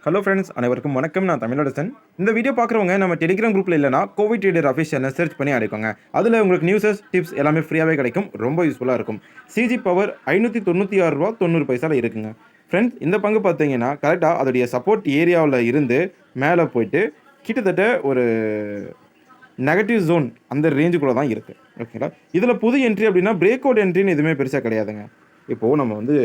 Hello friends, அனைவருக்கும் வணக்கம். நான் தமிழரசன். இந்த வீடியோ பார்க்குறவங்க நம்ம டெலிகிராம் குரூப்பில் இல்லைனா கோவிட் ட்ரேடர் அஃபிஷியல்னு சர்ச் பண்ணி அடைக்கோங்க. அதில் உங்களுக்கு நியூஸஸ் டிப்ஸ் எல்லாமே ஃப்ரீயாகவே கிடைக்கும். ரொம்ப யூஸ்ஃபுல்லாக இருக்கும். சிஜி பவர் ரூ. 596.90 இருக்குங்க. ஃப்ரெண்ட்ஸ், இந்த பங்கு பார்த்தீங்கன்னா கரெக்டாக அதோடைய சப்போர்ட் ஏரியாவில் இருந்து மேலே போயிட்டு கிட்டத்தட்ட ஒரு நெகட்டிவ் ஜோன் அந்த ரேஞ்சுக்குள்ளே தான் இருக்குது. ஓகேங்களா? இதில் புது என்ட்ரி அப்படின்னா பிரேக் அவுட் என்ட்ரின்னு எதுவுமே பெருசாக கிடையாதுங்க. இப்போது நம்ம வந்து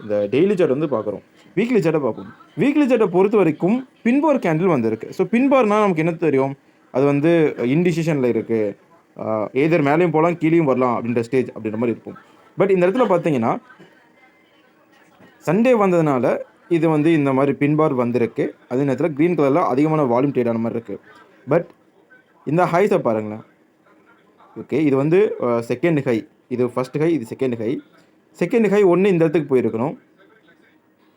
இந்த டெய்லி சார்ட் வந்து பார்க்குறோம். வீக்லி சார்ட்டை பார்ப்போம். வீக்லி சார்ட்டை பொறுத்த வரைக்கும் பின்பார் கேண்டில் வந்திருக்கு. ஸோ பின்பார்னால் நமக்கு என்ன தெரியும், அது வந்து இன்டிசிஷனில் இருக்குது. ஏதர் மேலேயும் போகலாம் கீழேயும் வரலாம் அப்படின்ற ஸ்டேஜ் அப்படின்ற மாதிரி இருக்கும். பட் இந்த இடத்துல பார்த்தீங்கன்னா சண்டே வந்ததுனால இது வந்து இந்த மாதிரி பின்பார் வந்திருக்கு. அதே நேரத்தில் க்ரீன் கலரில் அதிகமான வால்யூம் ட்ரேட் ஆன மாதிரி இருக்குது. பட் இந்த ஹைஸை பாருங்களேன். ஓகே, இது வந்து செகண்ட் ஹை, இது ஃபஸ்ட் ஹை, இது செகண்ட் ஹை. செகண்ட் ஹை ஒன்று இந்த இடத்துக்கு போயிருக்கணும்,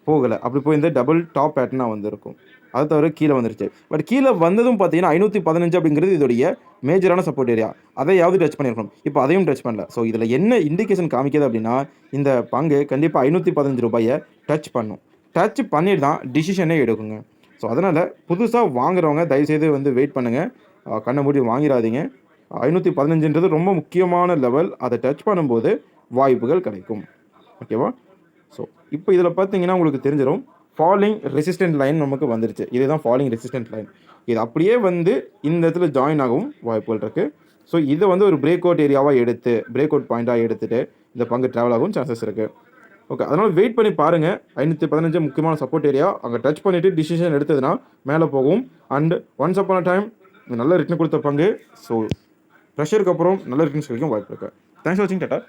போகலை. அப்படி போயிருந்தால் டபுள் டாப் பேட்டர்னாக வந்திருக்கும். அதை தவிர கீழே வந்துருச்சு. பட் கீழே வந்ததும் பார்த்தீங்கன்னா 515 அப்படிங்கிறது இதோடைய மேஜரான சப்போர்ட் ஏரியா. அதையாவது டச் பண்ணியிருக்கணும். இப்போ அதையும் டச் பண்ணல. ஸோ இதில் என்ன இண்டிகேஷன் காமிக்கிது அப்படின்னா, இந்த பங்கு கண்டிப்பாக ரூ. 515 டச் பண்ணும். டச் பண்ணிட்டு தான் டிசிஷனே எடுக்குங்க. ஸோ அதனால் புதுசாக வாங்குறவங்க தயவுசெய்து வந்து வெயிட் பண்ணுங்கள். கண்ணை மூடி வாங்கிடாதீங்க. 515ன்றது ரொம்ப முக்கியமான லெவல். அதை டச் பண்ணும்போது வாய்ப்புகள் கிடைக்கும். ஓகேவா? ஸோ இப்போ இதில் பார்த்தீங்கன்னா உங்களுக்கு தெரிஞ்சிடும், ஃபாலிங் ரெசிஸ்டன்ட் லைன் நமக்கு வந்துருச்சு. இதுதான் ஃபாலிங் ரெசிஸ்டன்ட் லைன். இது அப்படியே வந்து இந்த இடத்துல ஜாயின் ஆகவும் வாய்ப்புகள் இருக்குது. ஸோ இதை வந்து ஒரு பிரேக் அவுட் ஏரியாவாக எடுத்து, பிரேக் அவுட் பாயிண்ட்டாக எடுத்துகிட்டு இந்த பங்கு ட்ராவல் ஆகும் சான்சஸ் இருக்குது. ஓகே, அதனால் வெயிட் பண்ணி பாருங்கள். 515 முக்கியமான சப்போர்ட் ஏரியா. அங்கே டச் பண்ணிவிட்டு டிசிஷன் எடுத்ததுன்னா மேலே போகும். அண்ட் ஒன்ஸ் அப்பான டைம் நல்ல ரிட்டர்ன் கொடுத்த பங்கு. ஸோ ப்ரெஷருக்கு அப்புறம் நல்ல ரிட்டர்ன்ஸ் கிடைக்கும் வாய்ப்பு இருக்குது. தேங்க்ஸ் ஃபார் வாட்சிங். டாடா.